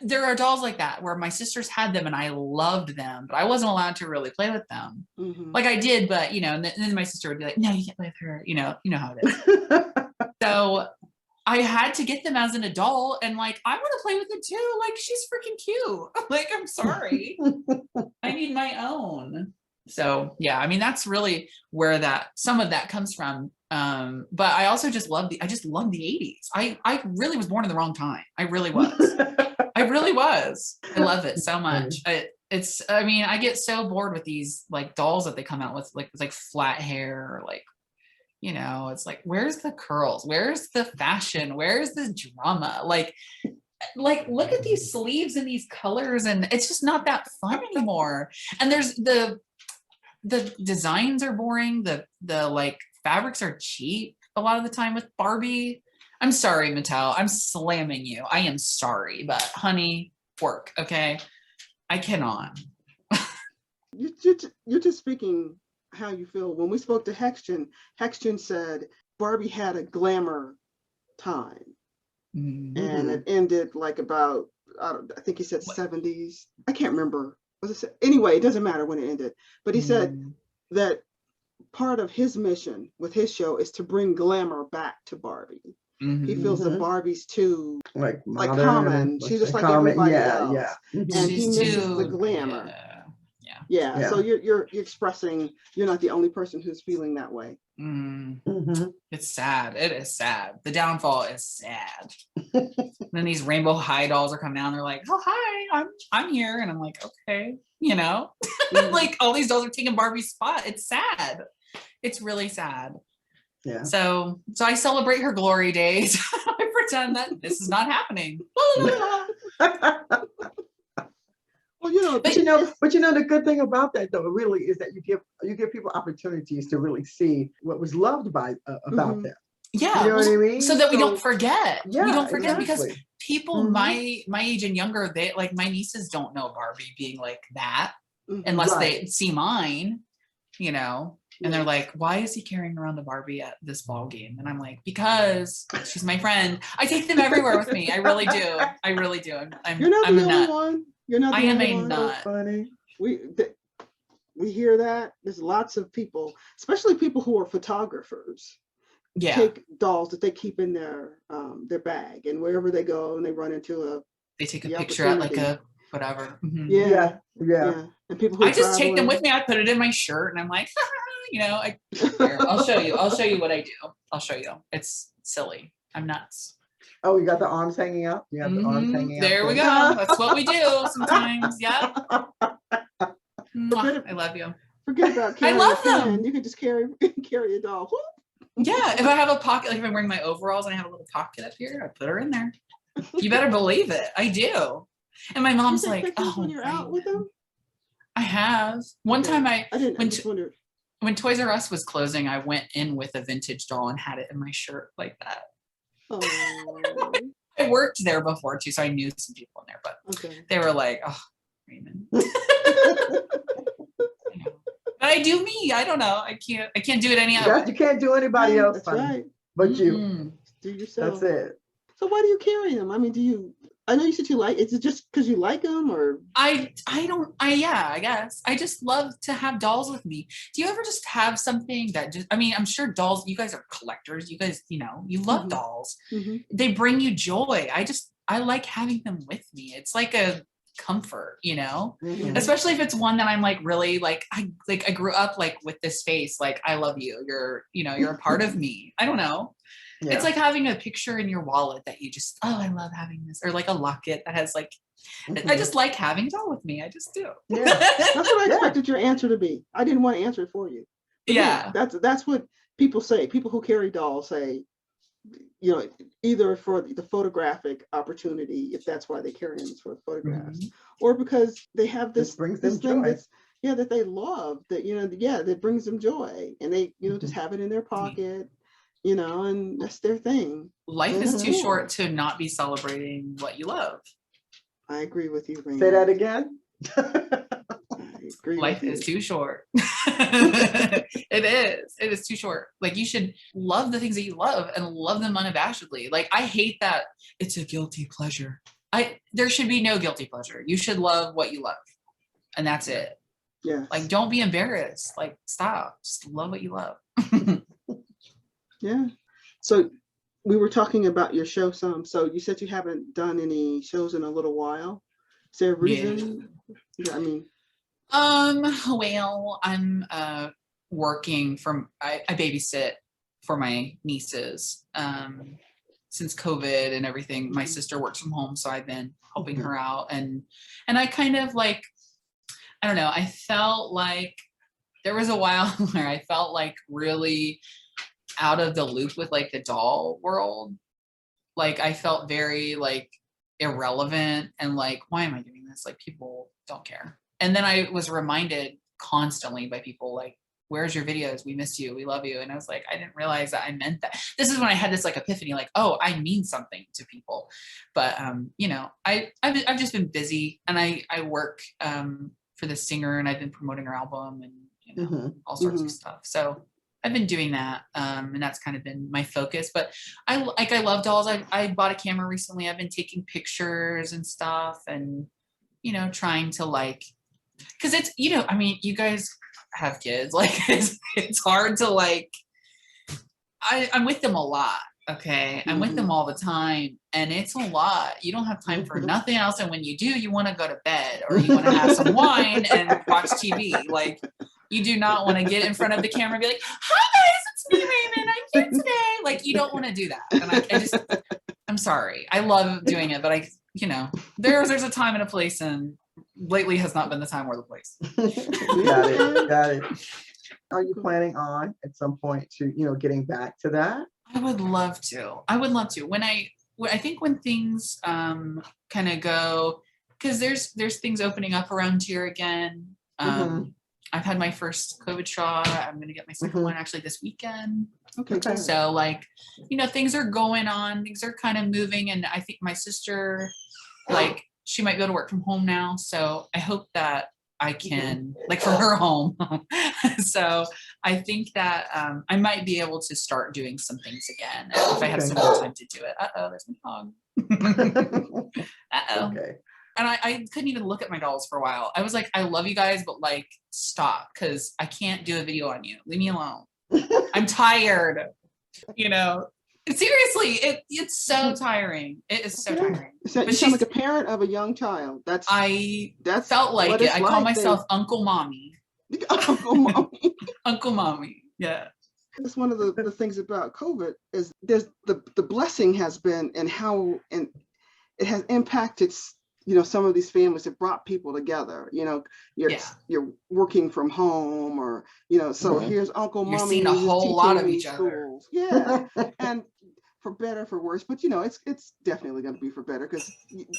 Speaker 3: there are dolls like that where my sisters had them and I loved them, but I wasn't allowed to really play with them. Like I did, but and then my sister would be like, no, you can't play with her. You know how it is. So I had to get them as an adult, and like, I want to play with it too. Like, she's freaking cute. Like, I'm sorry. I need my own. So yeah, I mean, that's really where some of that comes from. But I also just love the 80s. I really was born in the wrong time. I really was. I love it so much. I get so bored with these like dolls that they come out with, like flat hair, or like, it's like, where's the curls? Where's the fashion? Where's the drama? Like look at these sleeves and these colors, and it's just not that fun anymore. And there's the designs are boring. The like fabrics are cheap a lot of the time with Barbie. I'm sorry, Mattel. I'm slamming you. I am sorry, but honey, work, okay? I cannot.
Speaker 1: You're just speaking how you feel. When we spoke to Hexton said Barbie had a glamour time, and it ended like about, I think he said 70s. I can't remember. Anyway, it doesn't matter when it ended. But he said that part of his mission with his show is to bring glamour back to Barbie. He feels that Barbie's too like common. She's just like everybody else. And he misses the glamour. Yeah. So you're expressing, you're not the only person who's feeling that way.
Speaker 3: It's sad. It is sad. The downfall is sad. Then these rainbow high dolls are coming out and they're like, oh hi, I'm here, and I'm like, okay, like all these dolls are taking Barbie's spot. It's sad. It's really sad. Yeah. So I celebrate her glory days. I pretend that this is not happening.
Speaker 2: Well, but the good thing about that though, really, is that you give people opportunities to really see what was loved about them.
Speaker 3: Yeah,
Speaker 2: You know what I mean?
Speaker 3: so that we don't
Speaker 2: So-
Speaker 3: forget.
Speaker 2: Yeah,
Speaker 3: We don't forget because
Speaker 2: exactly.
Speaker 3: people
Speaker 2: Mhm.
Speaker 3: my age and younger, they like my nieces don't know Barbie being like that
Speaker 1: Mhm.
Speaker 3: unless
Speaker 2: Right.
Speaker 3: they see mine, you know, and they're
Speaker 1: Yeah.
Speaker 3: like, why is he carrying around a Barbie at this ball game? And I'm like, because she's my friend. I take them everywhere with me. I really do. I really do.
Speaker 1: You're not
Speaker 3: I'm
Speaker 1: the
Speaker 3: a
Speaker 1: only
Speaker 3: nut.
Speaker 1: one. You're not the
Speaker 3: I am
Speaker 1: only
Speaker 3: a
Speaker 1: one.
Speaker 3: nut.
Speaker 2: Funny.
Speaker 1: We hear that. There's lots of people, especially people who are photographers,
Speaker 3: Yeah.
Speaker 1: take dolls that they keep in their bag, and wherever they go and they run into
Speaker 3: They take a
Speaker 1: the
Speaker 3: picture at like
Speaker 1: opportunity.
Speaker 3: a whatever. Mhm.
Speaker 1: Yeah.
Speaker 2: Yeah.
Speaker 1: And people who
Speaker 3: I just take them
Speaker 1: traveling.
Speaker 3: with me. I put it in my shirt and I'm like, you know, here, I'll show you. I'll show you what I do. I'll show you. It's silly. I'm nuts.
Speaker 2: Oh, you got the arms hanging up? You have the arms
Speaker 3: Mhm.
Speaker 2: hanging
Speaker 3: There
Speaker 2: up.
Speaker 3: we go. That's what we do sometimes. Yep. Mwah. I love you.
Speaker 1: Forget about
Speaker 3: I
Speaker 1: carrying
Speaker 3: love
Speaker 1: a pen.
Speaker 3: them.
Speaker 1: You can just carry a doll. Whoop.
Speaker 3: Yeah. If I have a pocket, like if I'm wearing my overalls and I have a little pocket up here, I put her in there. You better believe it. I do. And my
Speaker 1: You
Speaker 3: mom's
Speaker 1: take
Speaker 3: like,
Speaker 1: pictures
Speaker 3: oh,
Speaker 1: when you're out with them?
Speaker 3: I have. One
Speaker 1: Okay.
Speaker 3: time
Speaker 1: I didn't. I
Speaker 3: when
Speaker 1: just wondered.
Speaker 3: when Toys R Us was closing, I went in with a vintage doll and had it in my shirt like that.
Speaker 1: Oh,
Speaker 3: I worked there before too, so I knew some people in there, but
Speaker 1: okay.
Speaker 3: they were like, oh, Raymond. You know. But I do me. I don't know. I can't do it any other
Speaker 2: You
Speaker 3: way.
Speaker 2: can't do anybody else,
Speaker 1: That's
Speaker 2: honey,
Speaker 1: right.
Speaker 2: but you.
Speaker 3: Mm-mm.
Speaker 1: Do yourself.
Speaker 2: That's it.
Speaker 1: So why do you carry them? I mean, I know you said you like. Is it just because you like them, or?
Speaker 3: I guess. I just love to have dolls with me. Do you ever just have something that just, I mean, I'm sure dolls, you guys are collectors. You guys, you know, you love
Speaker 1: Mhm.
Speaker 3: dolls.
Speaker 1: Mm-hmm.
Speaker 3: They bring you joy. I like having them with me. It's like a comfort, you know?
Speaker 2: Mhm.
Speaker 3: Especially if it's one that I'm like really like I grew up like with this face, like I love you. You're a part of me. I don't know.
Speaker 2: Yeah.
Speaker 3: It's like having a picture in your wallet that you just, oh, I love having this, or like a locket that has like, I just like having a doll with me. I just do.
Speaker 2: Yeah.
Speaker 1: That's what I
Speaker 2: Yeah.
Speaker 1: expected your answer to be. I didn't want to answer it for you. But
Speaker 3: Yeah.
Speaker 1: that's what people say. People who carry dolls say, you know, either for the photographic opportunity, if that's why they carry them for photographs,
Speaker 3: Mhm.
Speaker 1: or because they have this
Speaker 2: brings them
Speaker 1: thing
Speaker 2: joy.
Speaker 1: that's that they love, that that brings them joy, and they just have it in their pocket, and that's their thing.
Speaker 3: Life is too
Speaker 1: Mhm.
Speaker 3: short to not be celebrating what you love.
Speaker 1: I agree with you, Raymond.
Speaker 2: Say that again.
Speaker 1: I agree
Speaker 3: Life
Speaker 1: with you.
Speaker 3: is too short. It is too short. Like you should love the things that you love and love them unabashedly. Like I hate that it's a guilty pleasure. There should be no guilty pleasure. You should love what you love. And that's it.
Speaker 1: Yeah.
Speaker 3: Like don't be embarrassed. Like stop. Just love what you love.
Speaker 1: Yeah. So we were talking about your show some. So you said you haven't done any shows in a little while. Is there a reason? Yeah, I mean.
Speaker 3: Well, I'm working from I babysit for my nieces. Since COVID and everything, my sister works from home, so I've been helping her out, and I kind of like, I don't know, I felt like there was a while where I felt like really out of the loop with like the doll world. Like I felt very like irrelevant and like, why am I doing this? Like people don't care. And then I was reminded constantly by people like, where's your videos? We miss you. We love you. And I was like, I didn't realize that I meant that. This is when I had this like epiphany, like, oh, I mean something to people. But, I've just been busy, and I work for the singer, and I've been promoting her album and, all sorts of stuff. So I've been doing that. And that's kind of been my focus, but I love dolls. I bought a camera recently. I've been taking pictures and stuff, and, trying to like, cause it's, I mean, you guys have kids, like it's hard to like, I'm with them a lot. Okay. I'm with them all the time, and it's a lot. You don't have time for nothing else. And when you do, you want to go to bed, or you want to have some wine and watch TV. Like you do not want to get in front of the camera and be like, hi guys, it's me, Raymond. I'm here today. Like you don't want to do that. And I'm sorry. I love doing it, but there's a time and a place, and lately has not been the time or the place.
Speaker 2: Got it. Are you planning on at some point to, getting back to that?
Speaker 3: I would love to. When I think when things kind of go, because there's things opening up around here again. I've had my first COVID shot. I'm going to get my second one actually this weekend.
Speaker 1: Okay.
Speaker 3: So like, you know, things are going on, things are kind of moving. And I think my sister, like, she might go to work from home now. So I hope that I can, like, from her home. So I think that I might be able to start doing some things again if I have some more time to do it. Uh-oh, there's my dog. Uh-oh.
Speaker 2: Okay.
Speaker 3: And I couldn't even look at my dolls for a while. I was like, I love you guys, but like, stop, because I can't do a video on you. Leave me alone. I'm tired. You know, seriously, it's so tiring. It is so tiring.
Speaker 1: So you sound like a parent of a young child. That's
Speaker 3: felt like it. I call myself Uncle Mommy.
Speaker 1: Uncle Mommy.
Speaker 3: Uncle Mommy. Yeah.
Speaker 1: That's one of the things about COVID is there's the blessing has been and how and it has impacted, you know, some of these families have brought people together. You know, you're working from home, or you know, so here's Uncle
Speaker 3: You're
Speaker 1: Mommy.
Speaker 3: seeing a whole lot of each other.
Speaker 1: Yeah, and for better, for worse, but you know, it's definitely going to be for better, because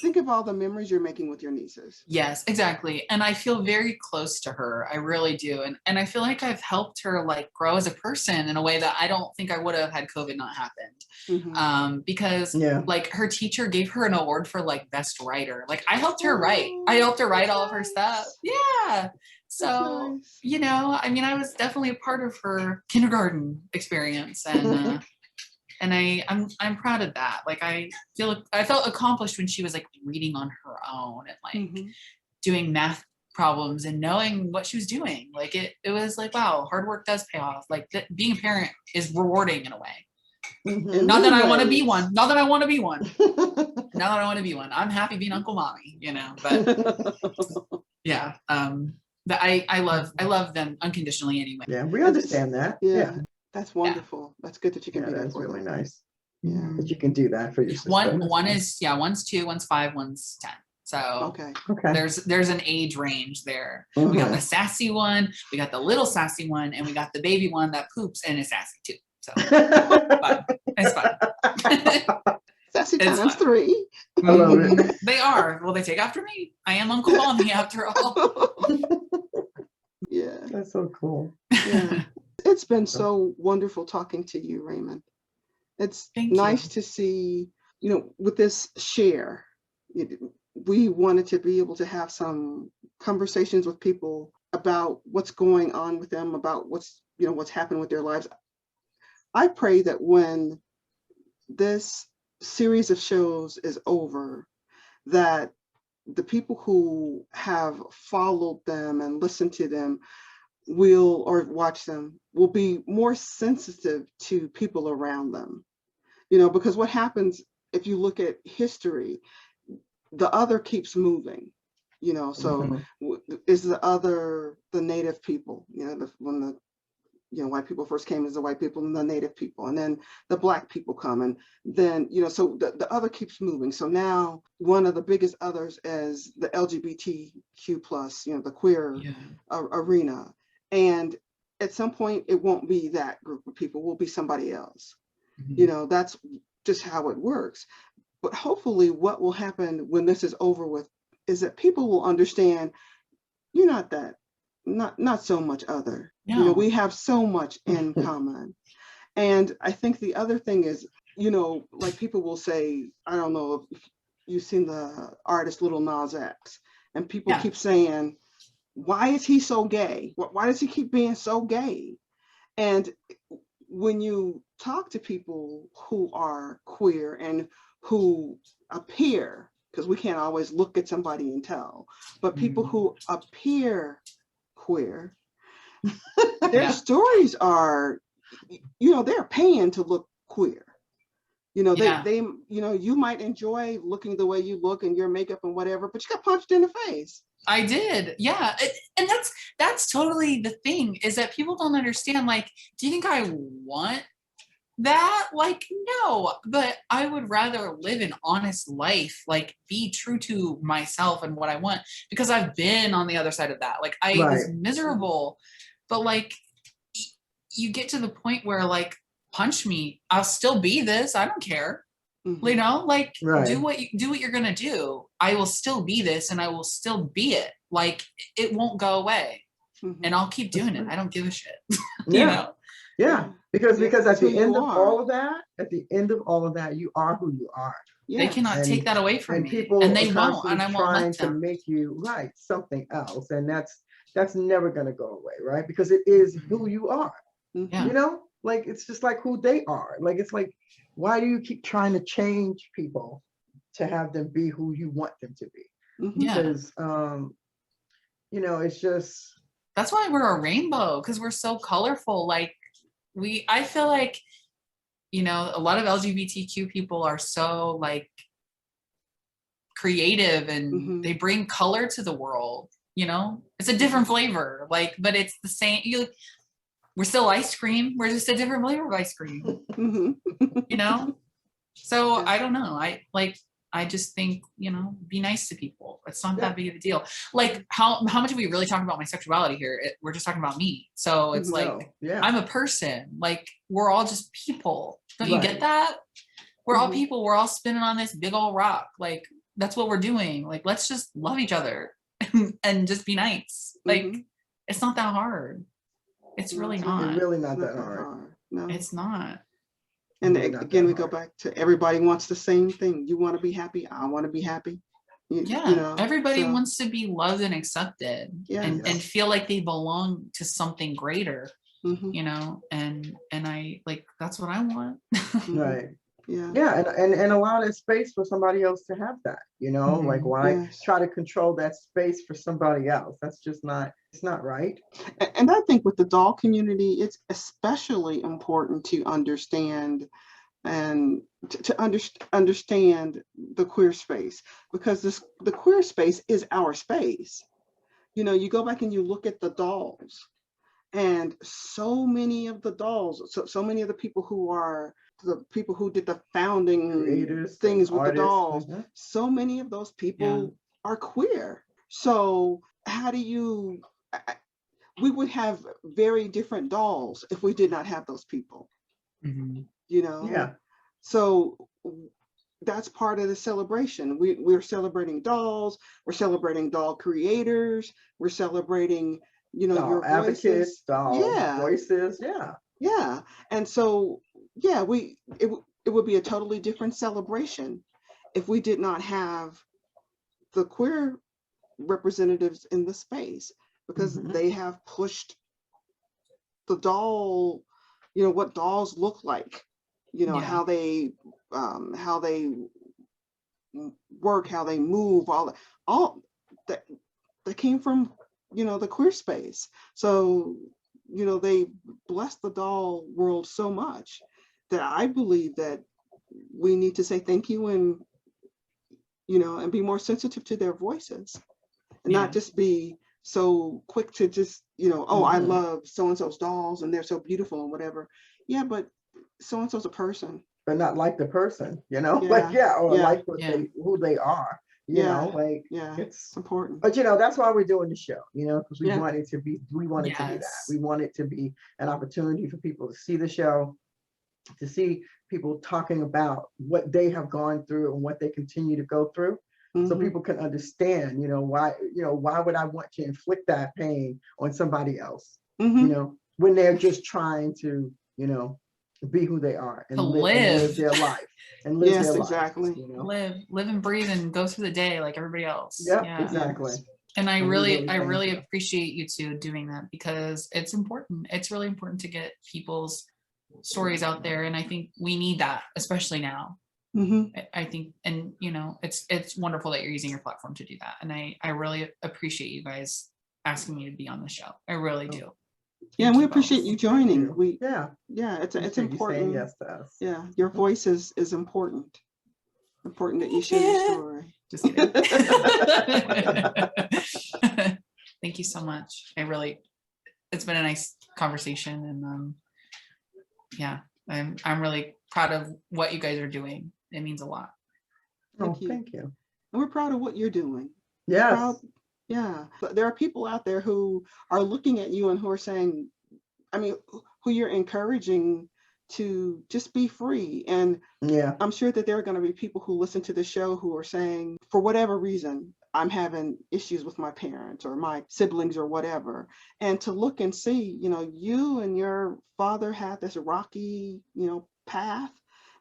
Speaker 1: think of all the memories you're making with your nieces.
Speaker 3: Yes, exactly. And I feel very close to her. I really do. And I feel like I've helped her like grow as a person in a way that I don't think I would have had COVID not happened. Because like her teacher gave her an award for like best writer. Like I helped her write. I helped her write all of her stuff. Yeah. So, you know, I mean, I was definitely a part of her kindergarten experience, and I'm proud of that. Like I felt accomplished when she was like reading on her own and like doing math problems and knowing what she was doing. Like it was like, wow, hard work does pay off. Like being a parent is rewarding in a way. Not that I want to be one. Not that I want to be one. Not that I want to be one. I'm happy being Uncle Mommy, you know, but yeah. But I love them unconditionally anyway.
Speaker 2: Yeah, we understand that. Yeah.
Speaker 1: That's wonderful. That's good that you can do that.
Speaker 2: That's really nice.
Speaker 1: Yeah.
Speaker 2: That you can do that for your sister.
Speaker 3: One's 2, one's 5, one's 10. So
Speaker 1: okay.
Speaker 3: There's an age range there. We got the sassy one, we got the little sassy one, and we got the baby one that poops and is sassy too. So it's fun.
Speaker 1: Sassy times 3.
Speaker 2: I love it.
Speaker 3: They are. Well, they take after me. I am Uncle Mommy after all.
Speaker 1: Yeah.
Speaker 2: That's so cool.
Speaker 1: Yeah. It's been so wonderful talking to you, Raymond. It's nice to see, you know, with this share, we wanted to be able to have some conversations with people about what's going on with them, about what's happened with their lives. I pray that when this series of shows is over, that the people who have followed them and listened to them or watch them will be more sensitive to people around them, you know, because what happens if you look at history, the other keeps moving, you know, so is the native people, you know, when the white people first came as the white people and the native people, and then the black people come, and then, you know, so the other keeps moving. So now one of the biggest others is the LGBTQ plus, you know, the queer arena. And at some point, it won't be that group of people, will be somebody else. You know, that's just how it works. But hopefully what will happen when this is over with is that people will understand you're not so much other. No. You know, we have so much in common. And I think the other thing is, you know, like people will say, I don't know if you've seen the artist Little Nas X, and people keep saying, why is he so gay? Why does he keep being so gay? And when you talk to people who are queer and who appear, because we can't always look at somebody and tell, but people who appear queer, their stories are, you know, they're paying to look queer. You know, they you know, you might enjoy looking the way you look and your makeup and whatever, but you got punched in the face.
Speaker 3: I did. Yeah. And that's totally the thing, is that people don't understand, like, do you think I want that? Like, no, but I would rather live an honest life, like be true to myself and what I want, because I've been on the other side of that. Like I was miserable, but like you get to the point where like, punch me, I'll still be this. I don't care. You know, like do what you're gonna do. I will still be this, and I will still be it. Like it won't go away. and I'll keep doing it. I don't give a shit.
Speaker 2: Yeah.
Speaker 3: You know?
Speaker 2: Yeah. Because
Speaker 1: Yeah,
Speaker 2: at
Speaker 1: that's
Speaker 2: the
Speaker 1: who
Speaker 2: end
Speaker 1: you
Speaker 2: of
Speaker 1: are.
Speaker 2: all of that, you are who you are.
Speaker 3: They cannot
Speaker 2: And-
Speaker 3: take that away from
Speaker 2: And
Speaker 3: me.
Speaker 2: people
Speaker 3: And they
Speaker 2: are
Speaker 3: won't,
Speaker 2: constantly
Speaker 3: and I won't
Speaker 2: trying
Speaker 3: let
Speaker 2: to
Speaker 3: them.
Speaker 2: make you something else. And that's never going to go away, right? Because it is who you are.
Speaker 3: Yeah.
Speaker 2: You know, like it's just like who they are. Like it's like, why do you keep trying to change people to have them be who you want them to be?
Speaker 3: Yeah.
Speaker 2: Because you know, it's just,
Speaker 3: That's why we're a rainbow, because we're so colorful. Like I feel like, you know, a lot of LGBTQ people are so like creative and they bring color to the world. You know, it's a different flavor, like, but it's the same. We're still ice cream. We're just a different flavor of ice cream. You know, so I don't know. I just think, you know, be nice to people. It's not that big of a deal. Like how much are we really talking about my sexuality here? We're just talking about me. So it's like, I'm a person. Like we're all just people. Don't you get that? We're all people. We're all spinning on this big old rock. Like that's what we're doing. Like let's just love each other and just be nice. Like it's not that hard. It's really not.
Speaker 2: It's really not that hard.
Speaker 1: No,
Speaker 3: it's not.
Speaker 1: And again, we go back to everybody wants the same thing. You want to be happy. I want to be happy. You know,
Speaker 3: everybody wants to be loved and accepted and feel like they belong to something greater, you know, and I like, that's what I want.
Speaker 2: Right. Yeah. And allow that space for somebody else to have that, you know, like why try to control that space for somebody else? That's just it's not right.
Speaker 1: And I think with the doll community, it's especially important to understand and to understand the queer space, because the queer space is our space. You know, you go back and you look at the dolls, and so many of the dolls, so many of the people who did the founding
Speaker 2: creators,
Speaker 1: things with
Speaker 2: artists,
Speaker 1: the dolls, so many of those people are queer. So how do you, we would have very different dolls if we did not have those people, you know?
Speaker 2: Yeah.
Speaker 1: So that's part of the celebration. We're celebrating dolls, we're celebrating doll creators, we're celebrating, you know,
Speaker 2: doll
Speaker 1: your
Speaker 2: advocates,
Speaker 1: voices.
Speaker 2: Voices.
Speaker 1: Yeah. And so, it would be a totally different celebration if we did not have the queer representatives in the space, because they have pushed the doll, you know, what dolls look like, you know, how they work, how they move, all that came from, you know, the queer space. So, you know, they blessed the doll world so much that I believe that we need to say thank you, and, you know, and be more sensitive to their voices, and not just be so quick to just, you know, oh, I love so-and-so's dolls and they're so beautiful and whatever. Yeah, but so-and-so's a person.
Speaker 2: But not like the person, you know, like what who they are, you know, like it's
Speaker 1: important.
Speaker 2: But you know, that's why we're doing the show, you know, because we want it to be that. We want it to be an opportunity for people to see the show, to see people talking about what they have gone through and what they continue to go through. So people can understand, you know, why would I want to inflict that pain on somebody else, you know, when they're just trying to, you know, be who they are and live their life and live their
Speaker 1: exactly.
Speaker 2: lives, you know?
Speaker 3: live and breathe and go through the day like everybody else.
Speaker 2: Yeah, exactly.
Speaker 3: And I really appreciate you two doing that, because it's important. It's really important to get people's stories out there, and I think we need that, especially now. I think, and you know, it's wonderful that you're using your platform to do that, and I really appreciate you guys asking me to be on the show. I really do.
Speaker 1: Yeah, and we appreciate you joining. It's important.
Speaker 2: Yes to us.
Speaker 1: Yeah, your voice is important. Important that you share your story.
Speaker 3: Just kidding. Thank you so much. It's been a nice conversation, and I'm really proud of what you guys are doing. It means a lot.
Speaker 2: Thank you.
Speaker 1: And we're proud of what you're doing.
Speaker 2: Yes.
Speaker 1: But there are people out there who are looking at you and who are saying, I mean, who you're encouraging to just be free. And
Speaker 2: Yeah.
Speaker 1: I'm sure that there are going to be people who listen to the show who are saying, for whatever reason, I'm having issues with my parents or my siblings or whatever. And to look and see, you know, you and your father had this rocky, you know, path,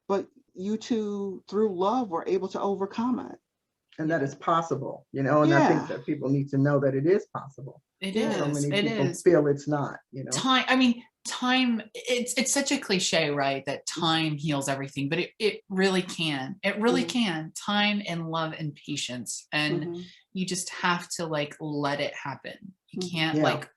Speaker 1: but you two, through love, were able to overcome it.
Speaker 2: And that is possible, you know, and I think that people need to know that it is possible.
Speaker 3: It
Speaker 1: Yeah.
Speaker 3: is.
Speaker 2: So many
Speaker 3: It
Speaker 2: people
Speaker 3: is.
Speaker 2: feel it's not, you know.
Speaker 3: Time, I mean, time, it's such a cliche, right? That time heals everything, but it really can. It really can. Time and love and patience. And you just have to like let it happen. You can't like,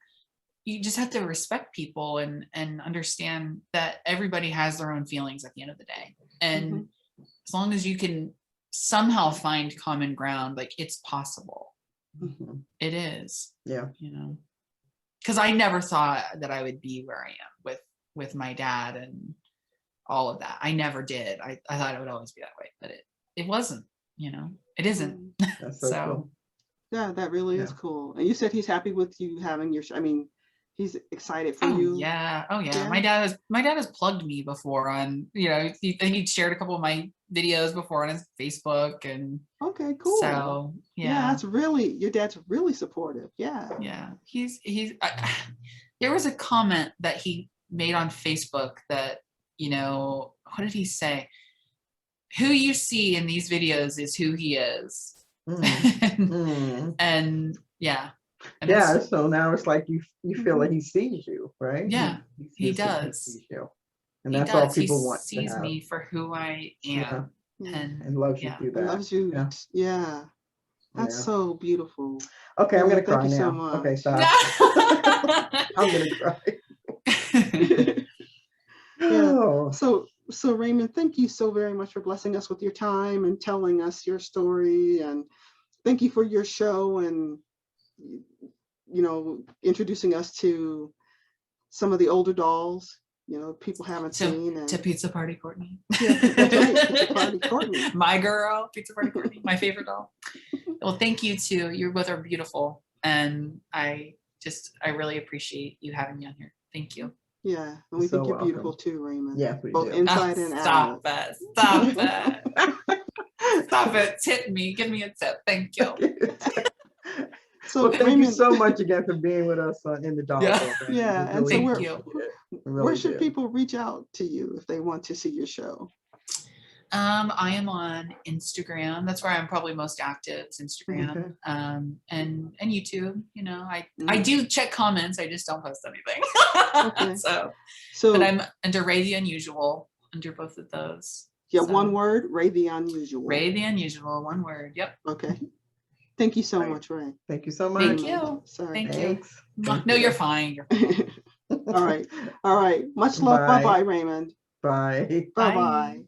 Speaker 3: you just have to respect people and understand that everybody has their own feelings at the end of the day. And as long as you can somehow find common ground, like it's possible. It is.
Speaker 2: Yeah.
Speaker 3: You know, because I never thought that I would be where I am with my dad and all of that. I never did. I thought it would always be that way, but it wasn't, you know, it isn't.
Speaker 2: That's so cool.
Speaker 1: Yeah, that really is cool. And you said he's happy with you having your, I mean, he's excited for you.
Speaker 3: Yeah. Oh yeah. My dad has plugged me before on, you know, he shared a couple of my videos before on his Facebook and
Speaker 1: okay, cool.
Speaker 3: So
Speaker 1: yeah, that's really, your dad's really supportive. Yeah.
Speaker 3: Yeah. There was a comment that he made on Facebook that, you know, what did he say? Who you see in these videos is who he is. And yeah. And
Speaker 2: yeah, so now it's like you feel that he sees you, right?
Speaker 3: Yeah, he does.
Speaker 2: He sees you. And that's all people want to have.
Speaker 3: He sees me for who I am.
Speaker 2: And loves you through that.
Speaker 1: Loves you. Yeah. That's so beautiful.
Speaker 2: Okay, I'm gonna cry now. So much. Okay, stop. I'm gonna cry.
Speaker 1: Yeah. So Raymond, thank you so very much for blessing us with your time and telling us your story, and thank you for your show and, you know, introducing us to some of the older dolls, you know, people haven't seen. And
Speaker 3: to Pizza Party Courtney.
Speaker 1: Yeah, that's right. Pizza Party Courtney.
Speaker 3: My girl, Pizza Party Courtney, my favorite doll. Well, thank you too. You both are beautiful. And I really appreciate you having me on here. Thank you.
Speaker 1: Yeah, and we think you're beautiful too, Raymond.
Speaker 2: Yeah, we
Speaker 1: both
Speaker 2: do.
Speaker 1: Inside and out.
Speaker 3: Stop it. Stop it. Tip me. Give me a tip. Thank you.
Speaker 1: So
Speaker 2: thank
Speaker 1: Raymond,
Speaker 2: you so much again for being with us in the dog program.
Speaker 1: Yeah, and
Speaker 2: really
Speaker 1: so where should people reach out to you if they want to see your show?
Speaker 3: I am on Instagram. That's where I'm probably most active, is Instagram. And YouTube. You know, I do check comments. I just don't post anything. So but I'm under RayTheUnusual under both of those.
Speaker 1: Yeah, one word, RayTheUnusual.
Speaker 3: RayTheUnusual, one word. Yep.
Speaker 1: Okay. Thank you so much, Ray.
Speaker 2: Thank you so much.
Speaker 3: Thank you.
Speaker 1: Sorry.
Speaker 3: Thank you. No, you're fine. You're fine.
Speaker 1: All right. Much love. Bye-bye, Raymond.
Speaker 2: Bye.
Speaker 1: Bye-bye.